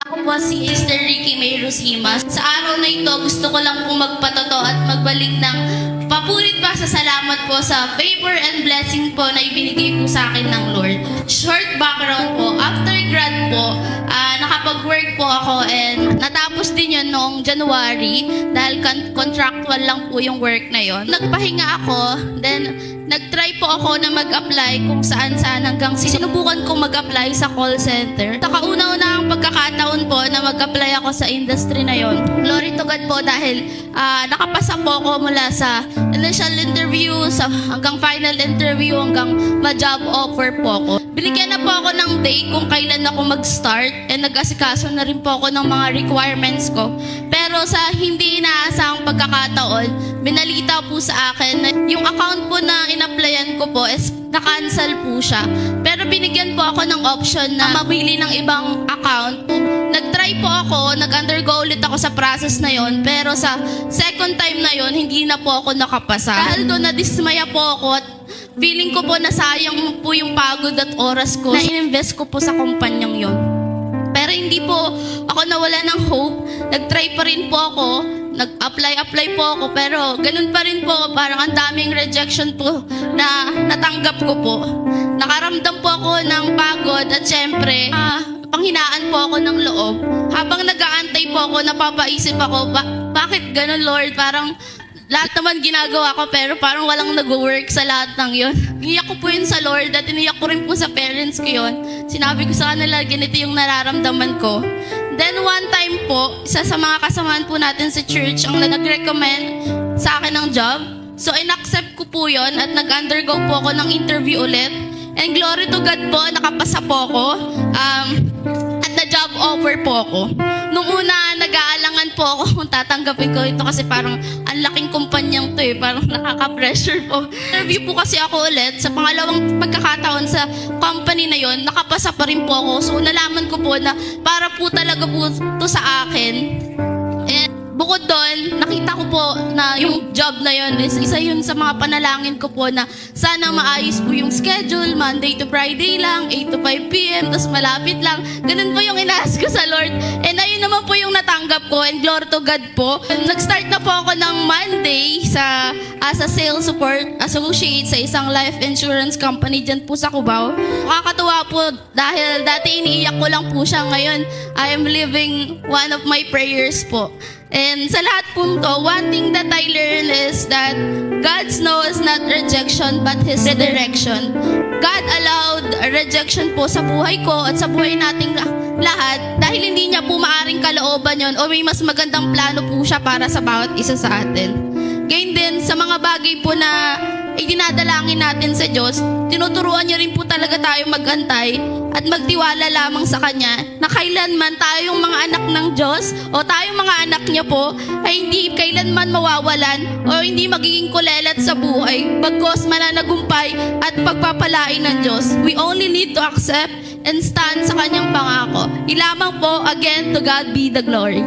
Ako po si Sister Ricky May Rosima. Sa araw na ito, gusto ko lang po magpatato at magbalik ng papurit pa sa salamat po sa favor and blessing po na ibinigay po sa akin ng Lord. Short background po, after grad po, nakapag-work po ako and natapos din yun noong January dahil contractual lang po yung work na yon. Nagpahinga ako, then nag-try po ako na mag-apply kung saan-saan hanggang sinubukan kong mag-apply sa call center. Sa kauna-unahang pagkakataon po na mag-apply ako sa industry na yon. Glory to God po dahil nakapasa po ako mula sa initial interview hanggang final interview hanggang ma-job offer po ako. Binigyan na po ako ng date kung kailan ako mag-start and nag-asikaso na rin po ako ng mga requirements ko. Pero sa hindi inaasahang pagkakataon, binalita po sa akin na yung account po na in-applyan ko po is na-cancel po siya. Pero binigyan po ako ng option na mabili ng ibang account. Nag-try po ako, nag-undergo ulit ako sa process na yon. Pero sa second time na yon, hindi na po ako nakapasa. Dahil doon nadismaya po ako at feeling ko po na sayang po yung pagod at oras ko na in-invest ko po sa kumpanyang yon. Pero hindi po ako nawala ng hope. Nag-try pa rin po ako. Nag-apply po ako. Pero ganun pa rin po. Parang ang daming rejection po na natanggap ko po. Nakaramdam po ako ng pagod at syempre, panghinaan po ako ng loob. Habang nag-aantay po ako, napapaisip ako, bakit ganun Lord? Parang lahat naman ginagawa ko pero parang walang nag-work sa lahat ng yon. Iniyak ko po yun sa Lord at iniyak ko rin po sa parents ko yun. Sinabi ko sa kanila, ganito yung nararamdaman ko. Then one time po, isa sa mga kasamahan po natin sa church ang nag-recommend sa akin ng job. So in-accept ko po yun at nag-undergo po ako ng interview ulit. And glory to God po, nakapasa po ako. At na-job offer po ako. Nung una, nag-aalangan po ako kung tatanggapin ko ito kasi parang ang laking kumpanyang to eh. Parang nakaka-pressure po. Interview po kasi ako ulit sa pangalawang pagkakataon sa company na yon, nakapasa pa rin po ako. So nalaman ko po na para po talaga po to sa akin. And bukod doon, nakita ko po na yung job na yon is isa yun sa mga panalangin ko po na sana maayos po yung schedule, Monday to Friday lang, 8 to 5 p.m, tapos malapit lang. Ganun po yung inaas ko sa Lord. And ayun naman po yung natanggap ko and glory to God po. Nag-start na po ako ng Monday as a sales support associate sa isang life insurance company dyan po sa Cubao. Nakakatuwa po dahil dati iniiyak ko lang po siya. Ngayon, I am living one of my prayers po. And sa lahat po to, one thing that I learned is that God's no is not rejection but His redirection. God allowed rejection po sa buhay ko at sa buhay nating lahat dahil hindi niya po maaring kalooban yon o may mas magandang plano po siya para sa bawat isa sa atin. Gayun din sa mga bagay po na idinadalangin natin sa Diyos, tinuturuan niya rin po talaga tayo magantay at magtiwala lamang sa Kanya na kailanman tayong mga anak ng Diyos o tayong mga anak niya po ay hindi kailanman mawawalan o hindi magiging kulelat sa buhay bagkos mananagumpay at pagpapalain ng Diyos. We only need to accept and stand sa Kanyang pangako. Ilamang po, again, to God be the glory.